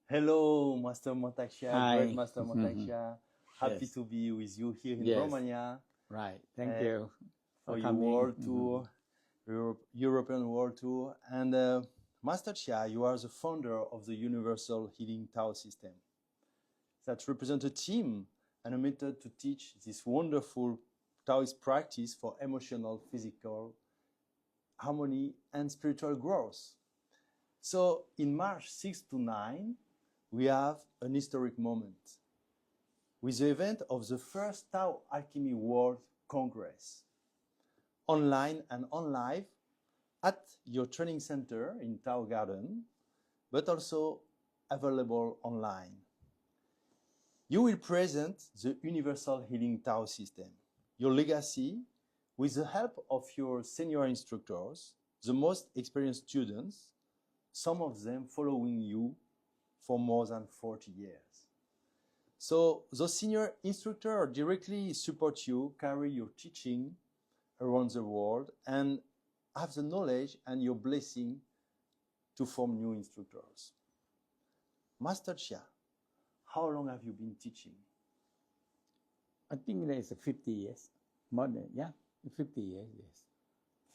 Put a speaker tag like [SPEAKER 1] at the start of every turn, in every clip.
[SPEAKER 1] Hello, Master Mantak Chia,
[SPEAKER 2] Hi.
[SPEAKER 1] great Master Mantak Chia. Happy
[SPEAKER 2] Yes.
[SPEAKER 1] to be with you here in
[SPEAKER 2] Yes.
[SPEAKER 1] Romania
[SPEAKER 2] Right. Thank you
[SPEAKER 1] for
[SPEAKER 2] for
[SPEAKER 1] your
[SPEAKER 2] coming.
[SPEAKER 1] world tour, European world tour. And Master Chia, you are the founder of the Universal Healing Tao system that represents a team and a method to teach this wonderful Taoist practice for emotional, physical harmony and spiritual growth. So in March 6 to 9, we have an historic moment with the event of the first Tao Alchemy World Congress, online and on live at your training center in Tao Garden, but also available online. You will present the Universal Healing Tao system, your legacy, with the help of your senior instructors, the most experienced students, some of them following you for more than 40 years. So those senior instructors directly support you, carry your teaching around the world, and have the knowledge and your blessing to form new instructors. Master Chia, how long have you been teaching?
[SPEAKER 2] I think it's 50 years. More than, 50 years, yes.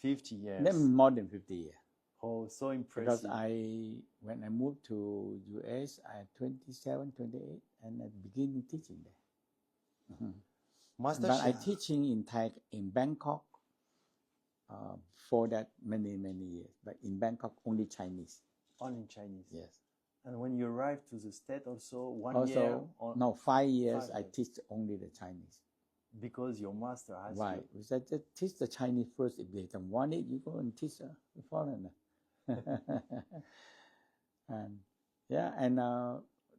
[SPEAKER 1] 50 years.
[SPEAKER 2] Then more than 50 years.
[SPEAKER 1] Oh, so
[SPEAKER 2] Because
[SPEAKER 1] impressive.
[SPEAKER 2] when I moved to US, I had 27, 28, and I began teaching there.
[SPEAKER 1] Master
[SPEAKER 2] But I
[SPEAKER 1] Chia,
[SPEAKER 2] teaching in Bangkok for that many years. But in Bangkok, only Chinese.
[SPEAKER 1] only Chinese.
[SPEAKER 2] Yes.
[SPEAKER 1] And when you arrived to the state also, 1 year?
[SPEAKER 2] No, 5 years
[SPEAKER 1] 5
[SPEAKER 2] I
[SPEAKER 1] years.
[SPEAKER 2] teach only the Chinese.
[SPEAKER 1] Because your master has
[SPEAKER 2] Right. We said just teach the Chinese first. If they don't want it, you go and teach the foreigner. and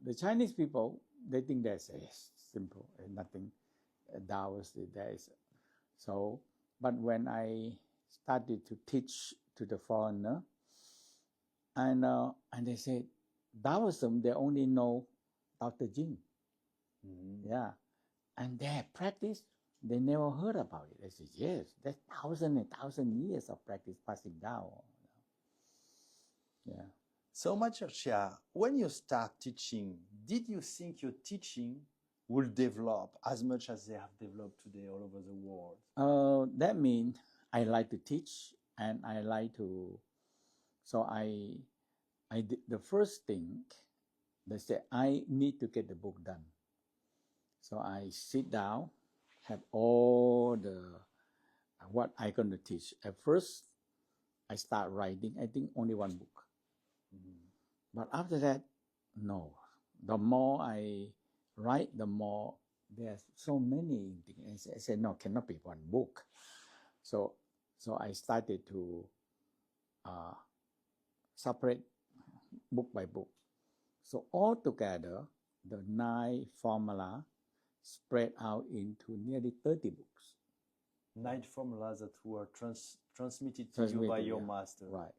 [SPEAKER 2] the Chinese people, they think that's simple and nothing. Taoist there is. So, but when I started to teach to the foreigner, and they said Taoism, they only know Dr. Jing. Yeah. And their practice, they never heard about it. They said, yes, that's thousands and thousands of years of practice passing down. Yeah.
[SPEAKER 1] So, Master Chia, when you start teaching, did you think your teaching will develop as much as they have developed today all over the world?
[SPEAKER 2] That means I like to teach and I like to, so I did the first thing, they said, I need to get the book done. So I sit down, have all the, what I going to teach. At first, I start writing, I think only one book. But after that, no. The more I write, the more there's so many things. I said, no, cannot be one book. So I started to separate book by book. So altogether, the 9 formula spread out into nearly 30 books.
[SPEAKER 1] 9 formulas that were transmitted to you by your master.
[SPEAKER 2] Right.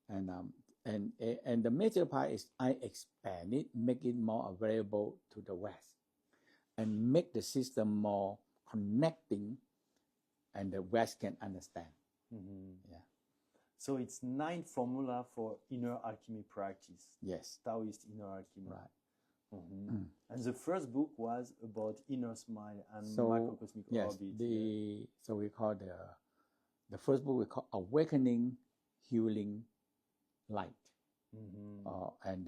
[SPEAKER 2] And the major part is I expand it, make it more available to the West, and make the system more connecting, and the West can understand. Yeah.
[SPEAKER 1] So it's 9 formula for inner alchemy practice.
[SPEAKER 2] Yes.
[SPEAKER 1] Taoist inner alchemy.
[SPEAKER 2] Right.
[SPEAKER 1] And the first book was about inner smile and microcosmic orbit.
[SPEAKER 2] So we call the first book we call Awakening Healing Light. And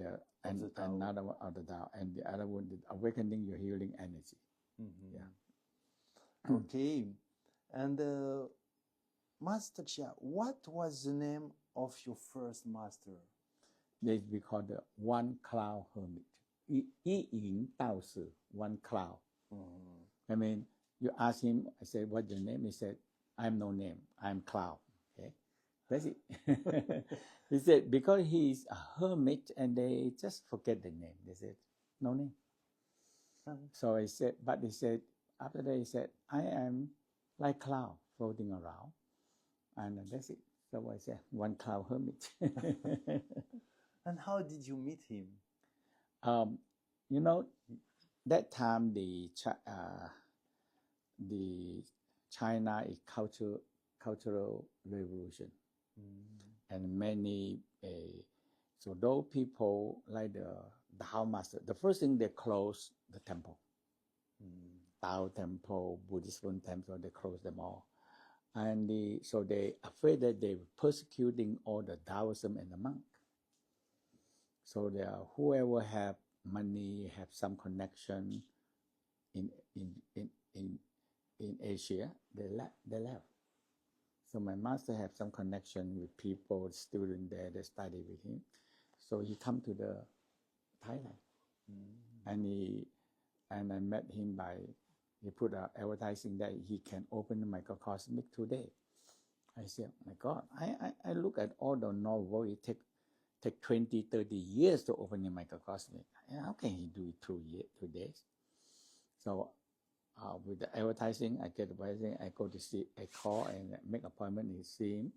[SPEAKER 2] another one of the Tao, and the other one, Awakening Your Healing Energy. Yeah.
[SPEAKER 1] Okay. And Master Chia, what was the name of your first master?
[SPEAKER 2] They we call the One Cloud Hermit. 一影道士, one cloud. I mean, you ask him, I said, what's your name? He said, I'm no name, I'm Cloud. Okay, that's it. He said, because he's a hermit and they just forget the name. They said, no name. So I said, but he said, after that he said, I am like cloud floating around. And that's it. So I said, One Cloud Hermit.
[SPEAKER 1] And how did you meet him?
[SPEAKER 2] You know, that time the China is cultural revolution, and many So those people like the Tao master, the first thing they close the temple. Tao temple, Buddhist temple, they close them all. And so they afraid that they were persecuting all the Taoism and the monk. So whoever have money, have some connection in Asia, they left. So my master have some connection with people, students there, they study with him. So he come to the Thailand, and I met him he put an advertising that he can open the microcosmic today. I said, oh my God, I look at all the novel, it take 20, 30 years to open the microcosmic. How can he do it 2 days? So with the advertising, I get the advertising, I go to see, I call and make appointment to see him.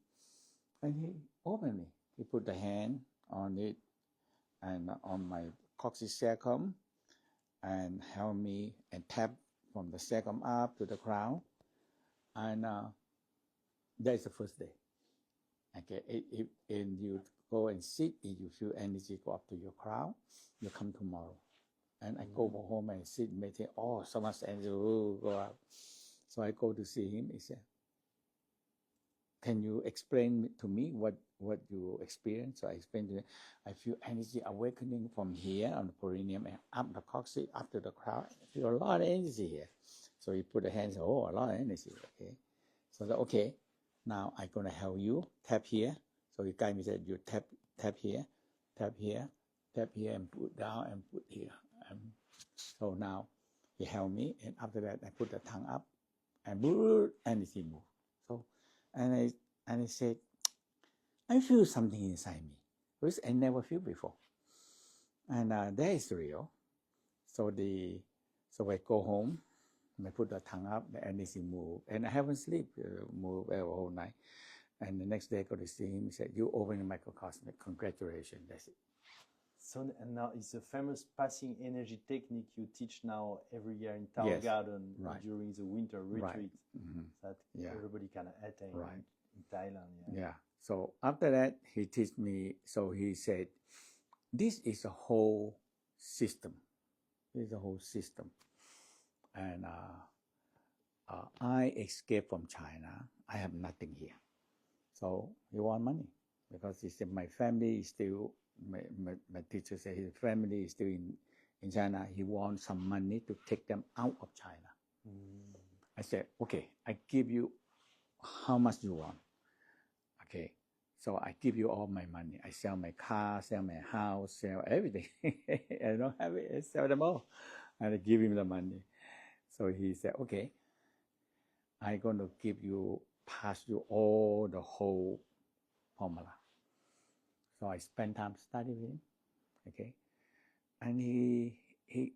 [SPEAKER 2] And he opened me. He put the hand on it and on my coccyx cecum and held me and tap from the cecum up to the crown. And that is the first day. Okay, if you go and sit, if you feel energy go up to your crown, you come tomorrow. And I go home and sit, meditate. Oh, so much energy go up. So I go to see him. He said, can you explain to me what you experience? So I explained to him, I feel energy awakening from here on the perineum and up the coccyx, up to the crown. I feel a lot of energy here. So he put the hands, oh, a lot of energy. Okay. So I said, okay, now I'm going to help you. Tap here. So he guided me, said, you tap here, tap here, tap here, and put down and put here. So now he held me, and after that I put the tongue up, and energy moved. So, and I said, I feel something inside me, which I never feel before, and that is real. So I go home, and I put the tongue up, the energy move, and I haven't sleep, move the whole night. And the next day I go to see him. He said, you open the microcosmic. Congratulations. That's it.
[SPEAKER 1] So and now it's a famous passing energy technique you teach now every year in Tao Garden during the winter retreat that everybody can attain in Thailand.
[SPEAKER 2] Yeah. So after that, he teach me. So he said, this is a whole system. This is a whole system. And I escaped from China. I have nothing here. So he want money because he said my family is still, my teacher said his family is still in China. He wants some money to take them out of China. I said, okay, I give you how much you want. Okay, so I give you all my money. I sell my car, sell my house, sell everything. I don't have it, I sell them all. And I give him the money. So he said, okay, I'm going to pass you all the whole formula. So I spend time studying with him, okay? And he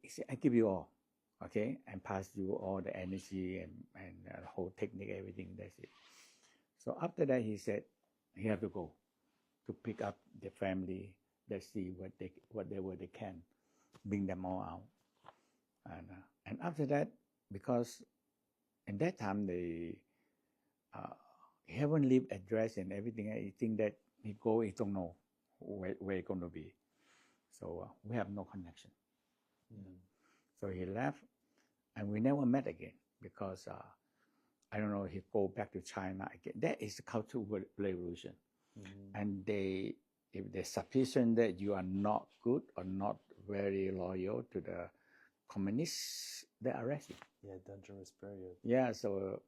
[SPEAKER 2] said, I give you all, okay? And pass you all the energy and the whole technique, everything, that's it. So after that, he said, he have to go to pick up the family, let's see whatever they can, bring them all out. And after that, because in that time, he haven't leave address and everything. I think that he don't know where it's going to be. So we have no connection. So he left, and we never met again because I don't know, he go back to China again. That is the Cultural Revolution. And if there's suspicion that you are not good or not very loyal to the communists, they arrest you.
[SPEAKER 1] Yeah, dangerous period.
[SPEAKER 2] Yeah, so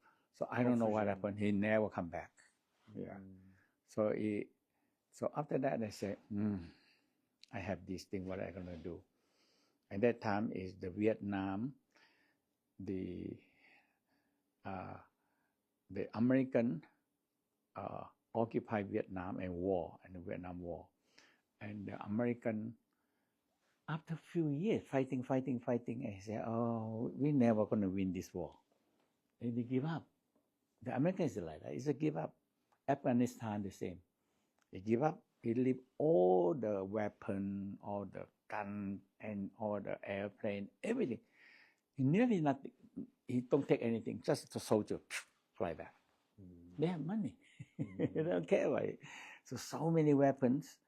[SPEAKER 2] I don't know what happened. He never come back. Yeah. So after that, I said, I have this thing. What am I gonna do? At that time is the Vietnam, the American occupied Vietnam and the Vietnam War, and the American. After a few years fighting, I said, oh, we're never gonna win this war. And they give up. The Americans are like that. It's a give up. Afghanistan the same. They give up. He leave all the weapon, all the gun, and all the airplane, everything. He nearly nothing. He don't take anything. Just a soldier fly back. They have money. They don't care about it. So many weapons,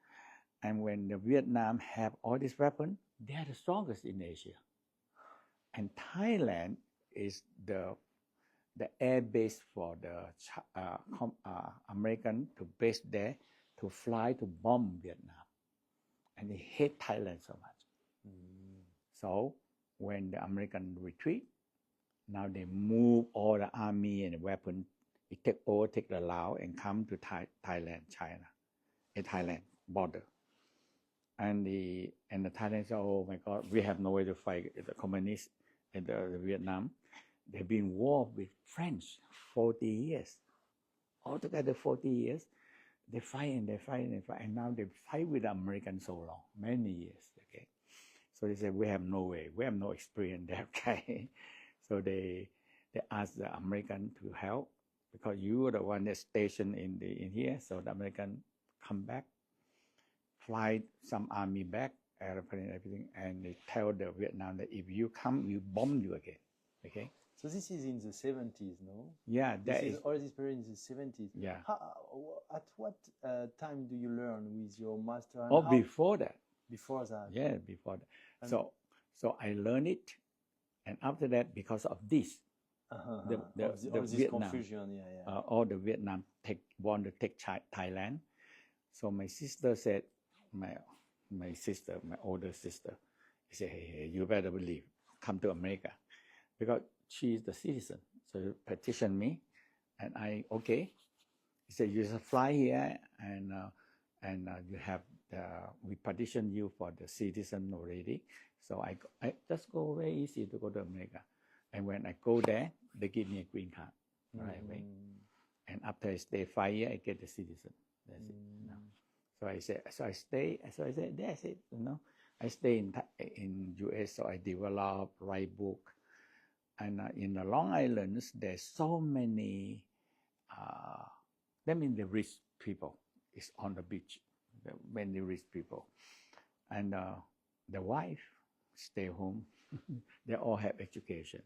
[SPEAKER 2] And when the Vietnam have all these weapons, they are the strongest in Asia. And Thailand is the air base for the American to base there to fly to bomb Vietnam. And they hate Thailand so much. So when the American retreat, now they move all the army and the weapon, it take the Laos and come to Thailand, China, Thailand border. And the Thailand said, oh my God, we have no way to fight the communists in the Vietnam. They've been war with French 40 years. Altogether 40 years. They fight and they fight and they fight. And now they fight with the Americans so long, many years. Okay. So they said, we have no way. We have no experience there. Okay. So they asked the American to help because you were the one that's stationed in here. So the American come back, fly some army back, airplane, everything, and they tell the Vietnam that if you come, we bomb you again. Okay.
[SPEAKER 1] So this is in the 70s, no?
[SPEAKER 2] Yeah,
[SPEAKER 1] all this period in the 70s.
[SPEAKER 2] Yeah.
[SPEAKER 1] At what time do you learn with your master?
[SPEAKER 2] And before that.
[SPEAKER 1] Before that.
[SPEAKER 2] Yeah, before that. And so I learned it, and after that, because of this, the
[SPEAKER 1] this
[SPEAKER 2] Vietnam,
[SPEAKER 1] confusion,
[SPEAKER 2] all the Vietnam want to take Thailand. So my sister said, my sister, my older sister, she said, hey, you better leave, come to America, because she is the citizen. So you petition me, and I okay. He said, you just fly here, and you have we petition you for the citizen already. So I just go very easy to go to America. And when I go there, they give me a green card right away. And after I stay 5 years, I get the citizen. That's it. No. So I said, I said, that's it. I stay in US, so I develop, write book. And in the Long Islands, there's so many, that means the rich people is on the beach, many rich people. And the wife stay home. They all have education.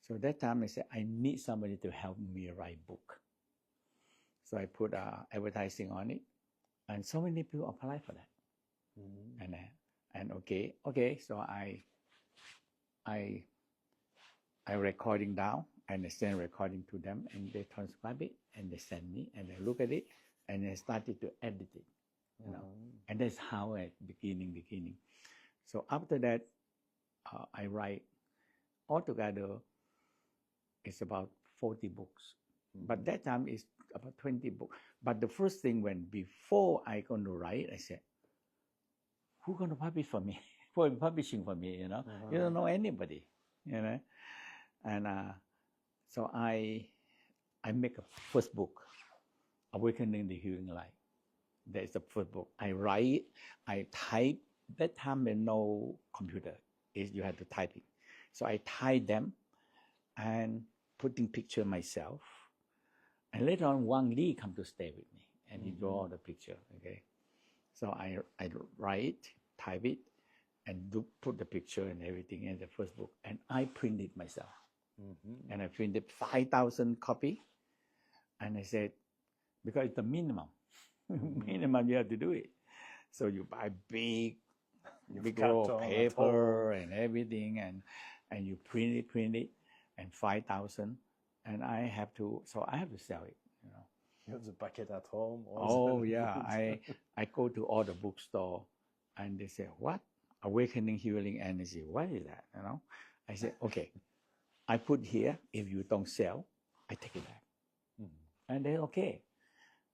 [SPEAKER 2] So that time I said, I need somebody to help me write book. So I put advertising on it, and so many people apply for that. And okay. So I recording down, and I send recording to them, and they transcribe it, and they send me, and I look at it, and I started to edit it, and that's how I beginning. So after that, I write altogether. It's about 40 books, but that time it's about 20 books. But the first thing before I going to write, I said, who's going to publish for me? For publishing for me, You don't know anybody, And so I make a first book, Awakening the Healing Light. That is the first book. I write, I type. That time there's no computer. You have to type it. So I type them and putting picture myself. And later on, Wang Li come to stay with me, and he draw the picture. Okay, so I write, type it, and put the picture and everything in the first book, and I print it myself. And I printed 5,000 copy, and I said, because it's the minimum, minimum you have to do it. So you buy big roll of paper and everything, and you print it, and 5,000, and I have to sell it.
[SPEAKER 1] You have the packet at home.
[SPEAKER 2] I go to all the bookstore, and they say, what? Awakening Healing Energy. What is that? I said, okay, I put here. If you don't sell, I take it back. And they're okay.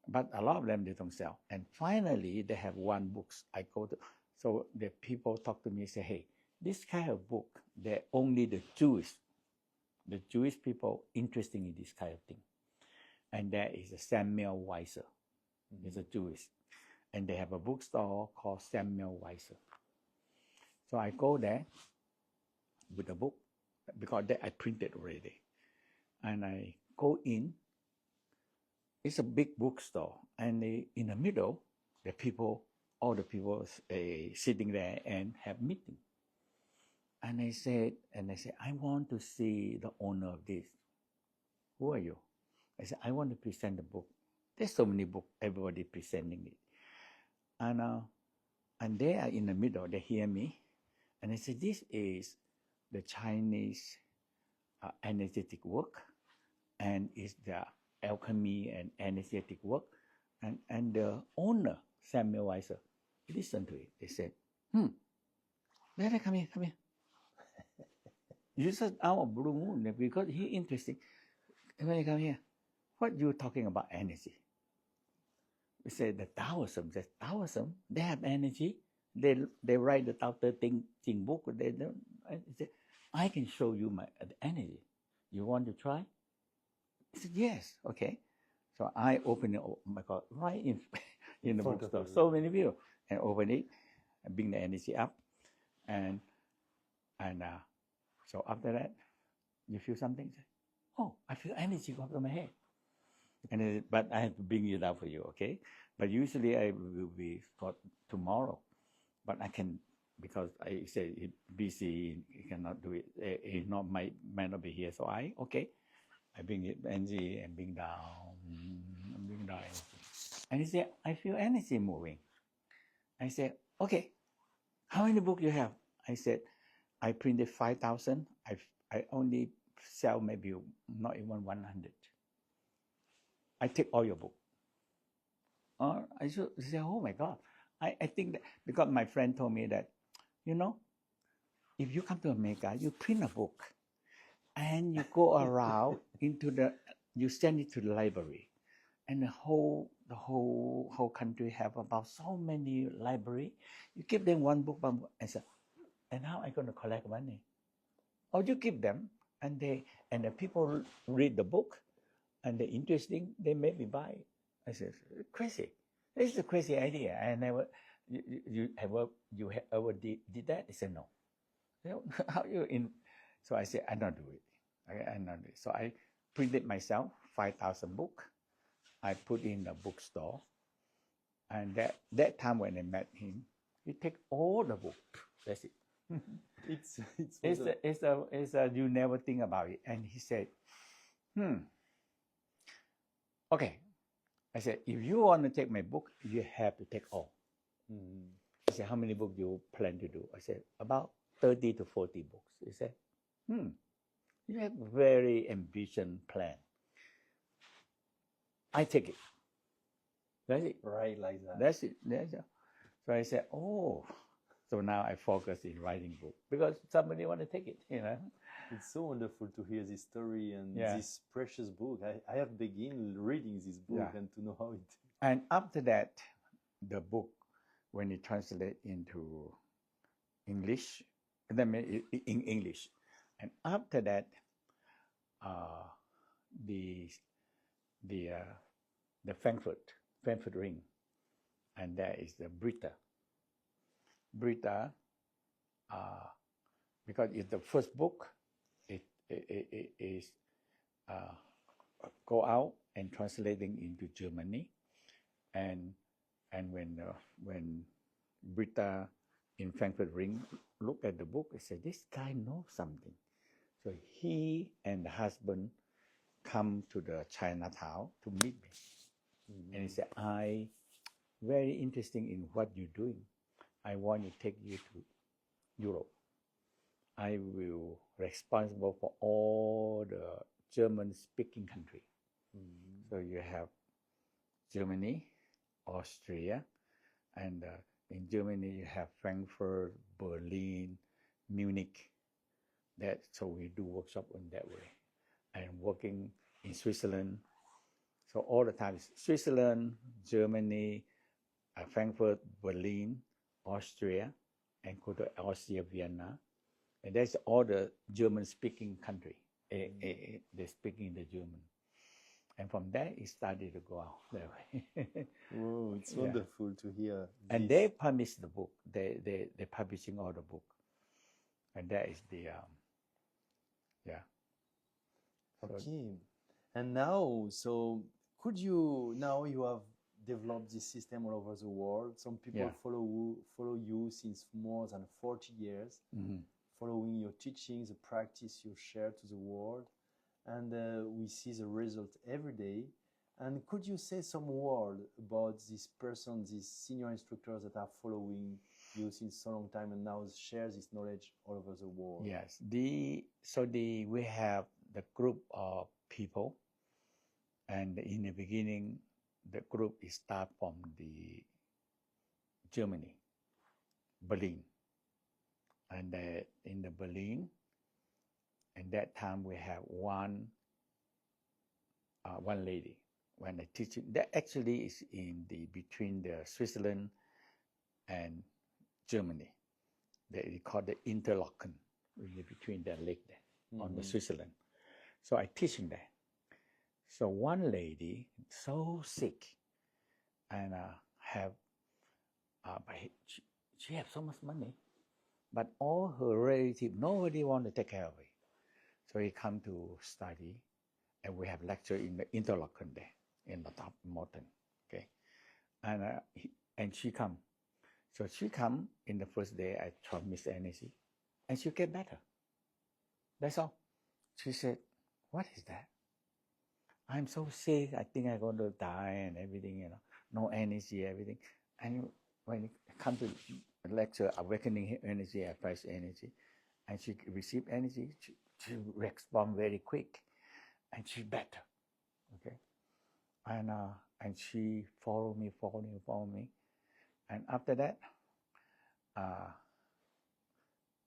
[SPEAKER 2] But a lot of them, they don't sell. And finally, they have one book I go to. So the people talk to me and say, hey, this kind of book, they're only the Jewish people interested in this kind of thing. And there is a Samuel Weiser. He's a Jewish. And they have a bookstore called Samuel Weiser. So I go there with the book, because that I printed already. And I go in. It's a big bookstore. And in the middle, all the people sitting there and have meeting. And I said, I want to see the owner of this. Who are you? I said, I want to present the book. There's so many books, everybody presenting it. And And they are in the middle. They hear me, and they say, "This is the Chinese anesthetic work, and it's the alchemy and anesthetic work." And the owner, Samuel Weiser, listened to it. They said, "Let come here, come here." You said out of blue moon because he interesting. When you come here, what you talking about energy? We say the Taoism. Says Taoism. They have energy. They write the Tao Te Ching book. They don't. I said, I can show you my energy. You want to try? He said yes. Okay. So I open it. Oh my God! Right in the bookstore. So many people and open it and bring the energy up, and so after that, you feel something. Say, oh, I feel energy go up to my head. And but I have to bring it out for you, okay? But usually I will be got tomorrow, but I can because I say he busy, he cannot do it. He might not be here, so I bring it energy and bring down, energy. And he said, I feel energy moving. I said, okay, how many books you have? I said, I printed 5,000. I only sell maybe not even 100. I take all your book. I should say, oh my God. I think that because my friend told me that, if you come to America, you print a book and you go around you send it to the library. And the whole country have about so many library. You give them one book. I said, and how am I going to collect money? Or you give them and the people read the book and they're interesting, they maybe buy it. I said, crazy. This is a crazy idea. I never, you ever did that? He said, no. How you in? So I said, I don't do it. I not do it. So I printed myself 5,000 book. I put in the bookstore. And that time when I met him, he take all the book. That's it. It's you never think about it. And he said, okay. I said, if you want to take my book, you have to take all. He said, how many books do you plan to do? I said, about 30 to 40 books. He said, you have a very ambitious plan. I take it. That's it.
[SPEAKER 1] Right, like that.
[SPEAKER 2] That's it. So I said, oh. So now I focus in writing book because somebody want to take it,
[SPEAKER 1] It's so wonderful to hear this story and this precious book. I have begun reading this book and to know how it.
[SPEAKER 2] And after that, the book, when it translates into English, in English, and after that, the Frankfurt ring, and there is the Britta, because it's the first book. It is go out and translating into Germany, and when Britta in Frankfurt ring look at the book, they say this guy knows something. So he and the husband come to the Chinatown to meet me, and he said, "I very interesting in what you're doing. I want to take you to Europe. I will responsible for all the German-speaking country. So you have Germany, Austria, and in Germany you have Frankfurt, Berlin, Munich. So we do workshop in that way. I am working in Switzerland. So all the time is Switzerland, Germany, Frankfurt, Berlin, Austria, and go to Austria, Vienna. And that's all the German-speaking country. They're speaking the German. And from there, it started to go out that way.
[SPEAKER 1] Whoa, it's wonderful to hear.
[SPEAKER 2] And they publish the book. They're publishing all the book. And that is the,
[SPEAKER 1] Okay. And now, so now you have developed this system all over the world. Some people follow you since more than 40 years, following your teachings, the practice you share to the world. And we see the result every day. And could you say some word about this person, these senior instructors that are following you since so long time and now share this knowledge all over the world.
[SPEAKER 2] Yes. We have the group of people, and in the beginning, the group is start from the Germany, Berlin, and in the Berlin, and that time we have one lady when I teach it. That actually is in the between the Switzerland and Germany. They call the interlochen, really between the lake there on the Switzerland. So I teach in there. So one lady so sick, and she have so much money, but all her relatives, nobody want to take care of it. So he come to study, and we have lecture in the interlochen there in the top mountain. Okay, and she come. So she come in the first day. I transmit energy, and she get better. That's all. She said, "What is that? I'm so sick. I think I'm going to die and everything. No energy, everything." And when it comes to lecture, awakening energy, fresh energy, and she receive energy, she respond very quick, and she better. Okay, and she follow me, and after that,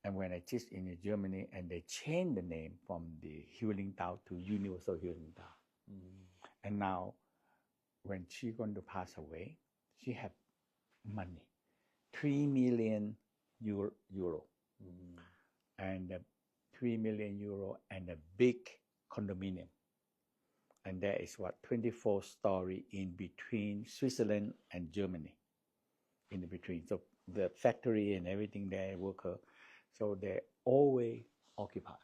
[SPEAKER 2] and when I teach in Germany, and they change the name from the Healing Tao to Universal Healing Tao. And now, when she's going to pass away, she have money, 3 million euro, and 3 million euro, and a big condominium. And there is 24 story in between Switzerland and Germany, in the between. So the factory and everything there, worker, so they always occupied.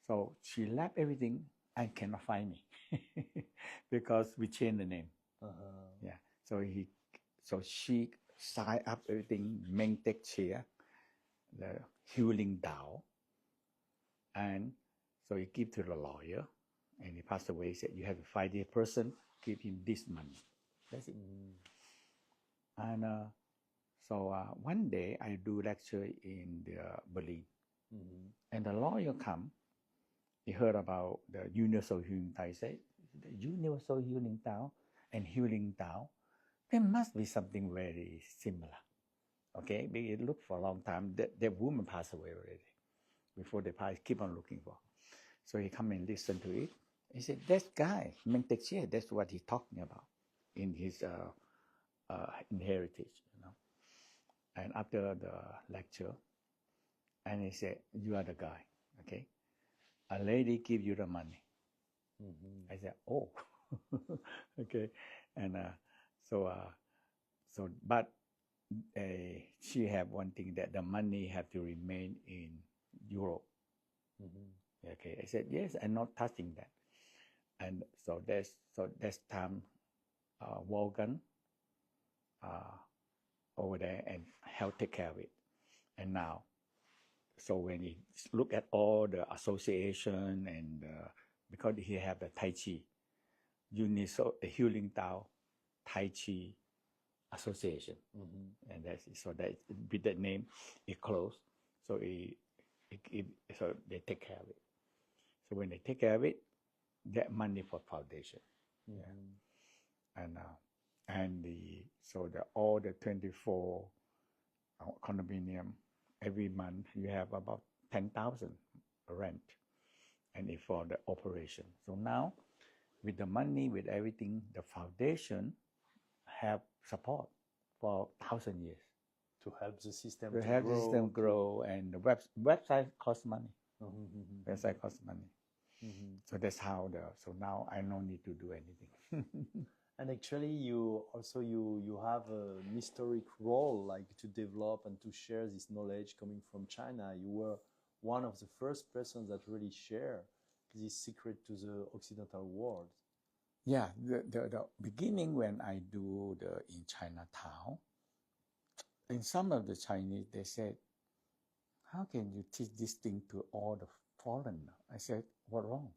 [SPEAKER 2] So she left everything and cannot find me because we changed the name. Yeah. So she signed up everything, Mantak Chia, the Healing Tao, and so he give to the lawyer, and he passed away. He said, "You have to find this person, give him this money." That's it. And so one day I do lecture in Berlin, and the lawyer come. He heard about the Universal Healing Tao. He said, "The Universal Healing Tao and Healing Tao, there must be something very similar." Okay, because it looked for a long time. That woman passed away already. Before they pass, keep on looking for. So he come and listen to it. He said, "That guy, Mantak Chia, that's what he's talking about in his heritage, And after the lecture, and he said, "You are the guy, okay? A lady give you the money." I said, "Oh, okay." And but she have one thing, that the money have to remain in Europe. Okay, I said, "Yes, I'm not touching that." And so that's time Wogan over there and help take care of it. And now, so when he look at all the association and because he have the Tai Chi, Universal Healing Tao Tai Chi Association, and that's so that with that name it closed. So so they take care of it. So when they take care of it, that money for foundation, all the 24 condominium, every month you have about 10,000 rent, and it's for the operation. So now, with the money, with everything, the foundation have support for 1,000 years.
[SPEAKER 1] To help the system
[SPEAKER 2] grow, and the website costs money. Website costs money. So that's how so now I don't need to do anything.
[SPEAKER 1] And actually, you have an historic role, like to develop and to share this knowledge coming from China. You were one of the first persons that really share this secret to the Occidental world.
[SPEAKER 2] Yeah, the beginning when I do in Chinatown, in some of the Chinese, they said, "How can you teach this thing to all the foreigners?" I said, "What wrong?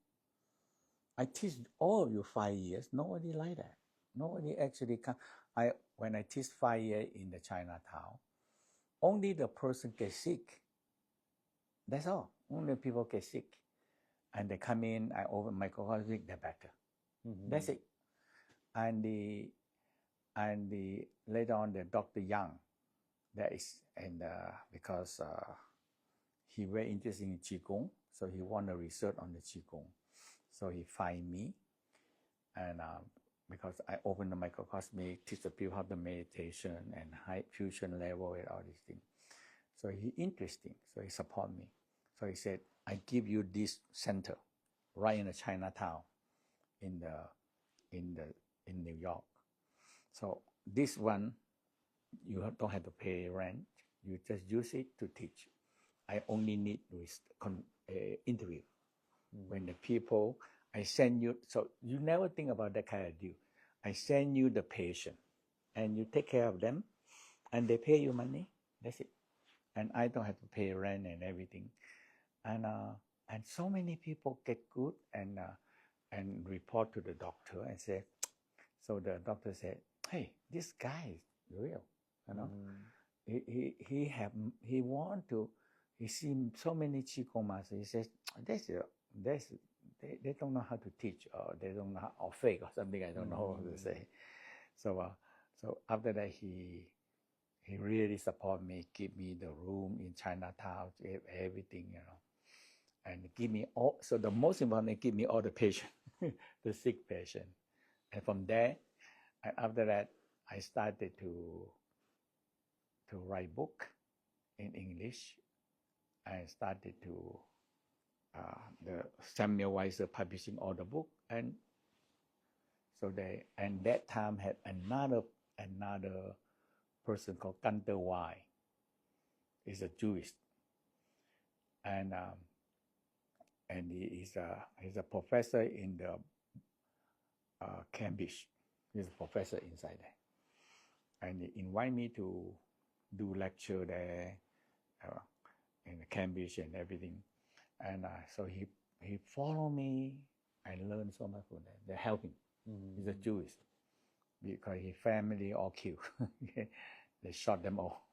[SPEAKER 2] I teach all of you 5 years. Nobody like that. Nobody actually come." When I teach 5 years in the Chinatown, only the person gets sick. That's all. Only people get sick. And they come in, I open microcosmic, they're better. That's it. And later on, the Dr. Young, that is, and because he very interested in Qigong, so he want to research on the Qigong. So he find me, and because I open the microcosmic, teach the people how to meditation and high fusion level and all these things. So he interesting, so he support me. So he said, I give you this center right in the Chinatown in New York. So this one, you don't have to pay rent. You just use it to teach. I only need interview. When the people, I send you, so you never think about that kind of deal. I send you the patient, and you take care of them, and they pay you money. That's it. And I don't have to pay rent and everything. And so many people get good and report to the doctor and say, so the doctor said, hey, this guy is real, you know. He want to, he seen so many Qigong masters. He says, they don't know how to teach, or they don't know how, or fake or something. I don't know what to say. So after that, he really support me, give me the room in Chinatown, everything, you know, and give me all. So the most important, give me all the patient, the sick patient, and from there, and after that, I started to write book in English. I started to the Samuel Weiser publishing all the book, and so that time had another person called Gunther Y. He's a Jewish, and he's a professor in the Cambridge. He's a professor inside there, and he invited me to do lecture there in Cambridge and everything. And so he followed me and learned so much from them. They helped him. He's a Jewish, because his family all killed. They shot them all.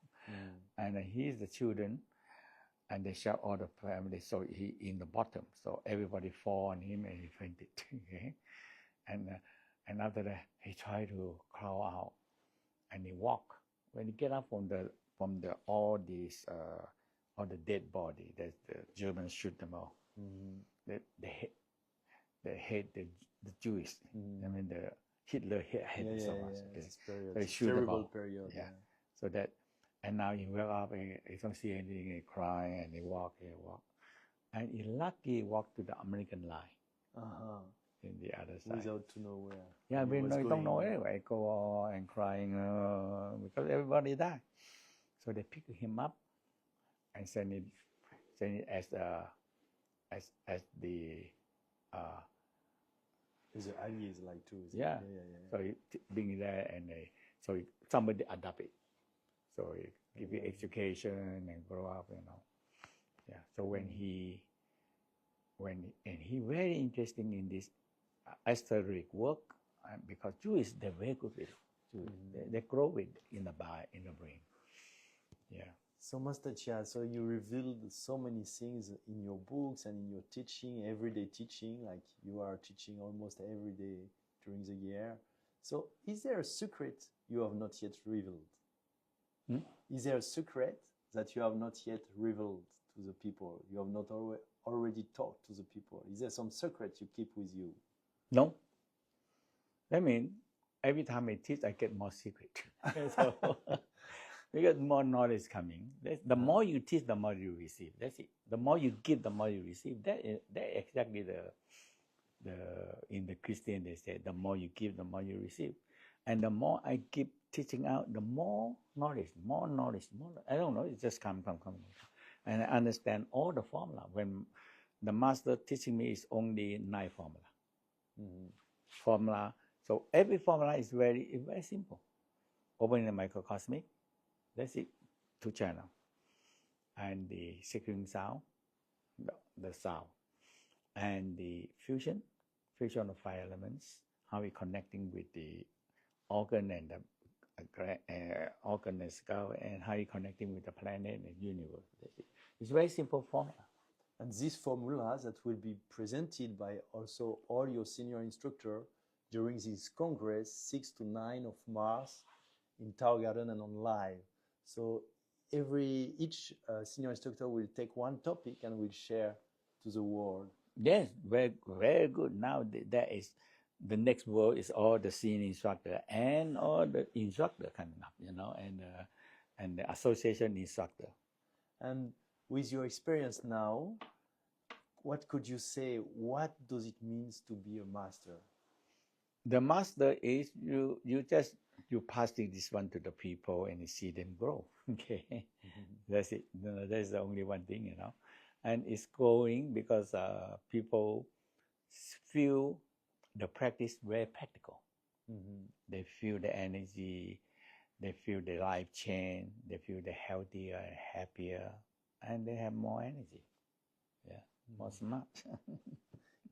[SPEAKER 2] And he's the children, and they shot all the family. So he in the bottom. So everybody fall on him and he fainted. Okay? And after that, he tried to crawl out, and he walked. When he get up from the all the dead body, that the Germans shoot them all. They hate the Jewish. I mean, the Hitler hated so much. They shoot them all.
[SPEAKER 1] Period.
[SPEAKER 2] Yeah. So that, and now he wake up and he don't see anything. He cry and he walk, and he lucky walk to the American line. In the other side.
[SPEAKER 1] Without to know where.
[SPEAKER 2] Yeah, we don't know anyway. Go on and crying because everybody died. So they pick him up and send it as the
[SPEAKER 1] His allies like too.
[SPEAKER 2] Yeah. So he being there, and somebody adopt it. So he give you education and grow up, you know. Yeah. So when he very interesting in this esoteric work, because Jewish, they're very good with it. They grow with in the brain. Yeah.
[SPEAKER 1] So Master Chia, so you revealed so many things in your books and in your teaching, everyday teaching, like you are teaching almost every day during the year. So is there a secret you have not yet revealed? Is there a secret that you have not yet revealed to the people? You have not already taught to the people? Is there some secret you keep with you?
[SPEAKER 2] No. I mean, every time I teach, I get more secret. So, because more knowledge coming. The more you teach, the more you receive. That's it. The more you give, the more you receive. That exactly the in the Christian they say, the more you give, the more you receive. And the more I keep teaching out, the more knowledge. I don't know. It just come. And I understand all the formula. When the master teaching me is only 9 formula. Formula. So every formula is very simple. Opening the microcosmic. That's it. 2 channel. And the sequencing sound, the sound. And the fusion of 5 elements, how we connecting with the organ and the organic scale, and how you connecting with the planet and universe. It's very simple formula.
[SPEAKER 1] And these formulas that will be presented by also all your senior instructor during this congress 6 to 9 of March in Tower Garden and on live. So each senior instructor will take one topic and will share to the world.
[SPEAKER 2] Yes, very, very good. Now that is the next word is all the senior instructor and all the instructor coming up, and the association instructor.
[SPEAKER 1] And with your experience now, what could you say? What does it mean to be a master?
[SPEAKER 2] The master is you passing this one to the people and you see them grow. Okay, that's it. That's the only one thing, and it's growing because people feel the practice very practical. They feel the energy, they feel the life change, they feel the healthier and happier, and they have more energy. Yeah, more smart.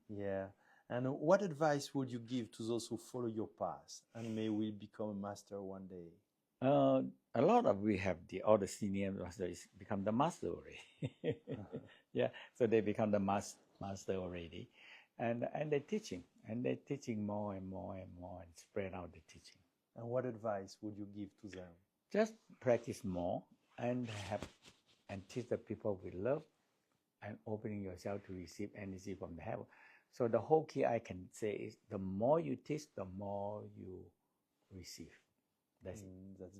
[SPEAKER 1] Yeah. And what advice would you give to those who follow your path and may will become a master one day?
[SPEAKER 2] A lot of we have all the senior masters become the master already. Yeah, so they become the master already, and they're teaching more and more and more and spread out the teaching.
[SPEAKER 1] And what advice would you give to them?
[SPEAKER 2] Just practice more and teach the people with love and opening yourself to receive energy from the heaven. So the whole key I can say is the more you teach, the more you receive. That's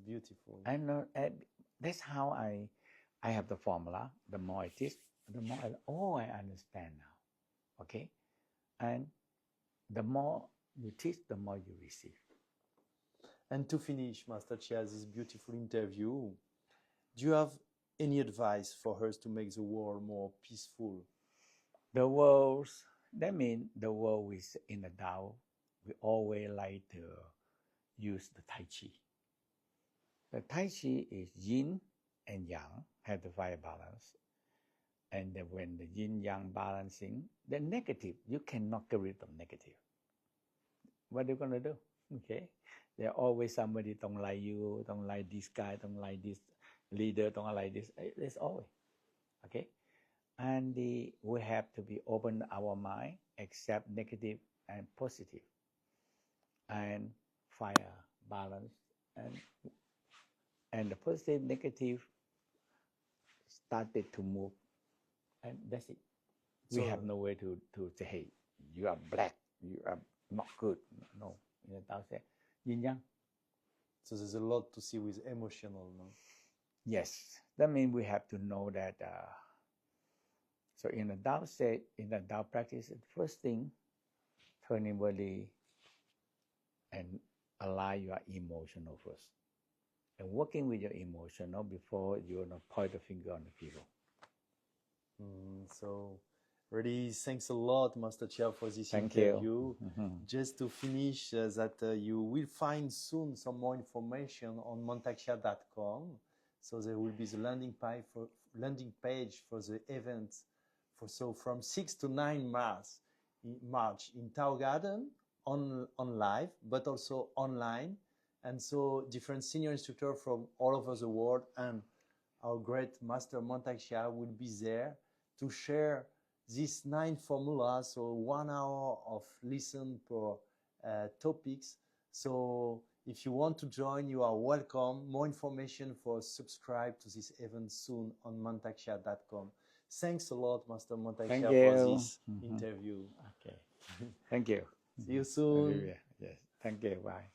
[SPEAKER 1] beautiful.
[SPEAKER 2] And that's how I have the formula. The more I teach, the more I understand now. Okay? And the more you teach, the more you receive.
[SPEAKER 1] And to finish, Master Chia, this beautiful interview, do you have any advice for us to make the world more peaceful?
[SPEAKER 2] That means the world is in the Tao. We always like to use the Tai Chi. The Tai Chi is yin and yang, have the fire balance. And then when the yin-yang balancing, the negative, you cannot get rid of negative. What are you going to do? Okay? There always somebody don't like you, don't like this guy, don't like this leader, don't like this. There's always. Okay? And we have to be open our mind, accept negative and positive, and fire balance, and the positive, negative started to move, and that's it. We have no way to say, hey, you are black, you are not good. No, in the Tao say yin yang.
[SPEAKER 1] So there's a lot to see with emotional, no?
[SPEAKER 2] Yes, that means we have to know that. So in the Tao state, in the Tao practice, the first thing, turn inwardly and allow your emotional first. And working with your emotional before you point the finger on the people.
[SPEAKER 1] So really, thanks a lot, Master Chia, for this
[SPEAKER 2] Thank
[SPEAKER 1] interview.
[SPEAKER 2] You.
[SPEAKER 1] Just to finish, that you will find soon some more information on mantakchia.com. So there will be the landing page for the events. So from 6 to 9 March in Tower Garden on live, but also online. And so different senior instructors from all over the world and our great Master Mantak Chia will be there to share these 9 formulas, so 1 hour of listen per topics. So if you want to join, you are welcome. More information for subscribe to this event soon on mantakchia.com. Thanks a lot, Master Mantak Chia, for this interview.
[SPEAKER 2] Okay. Thank you.
[SPEAKER 1] See you soon.
[SPEAKER 2] Yes. Thank you. Bye.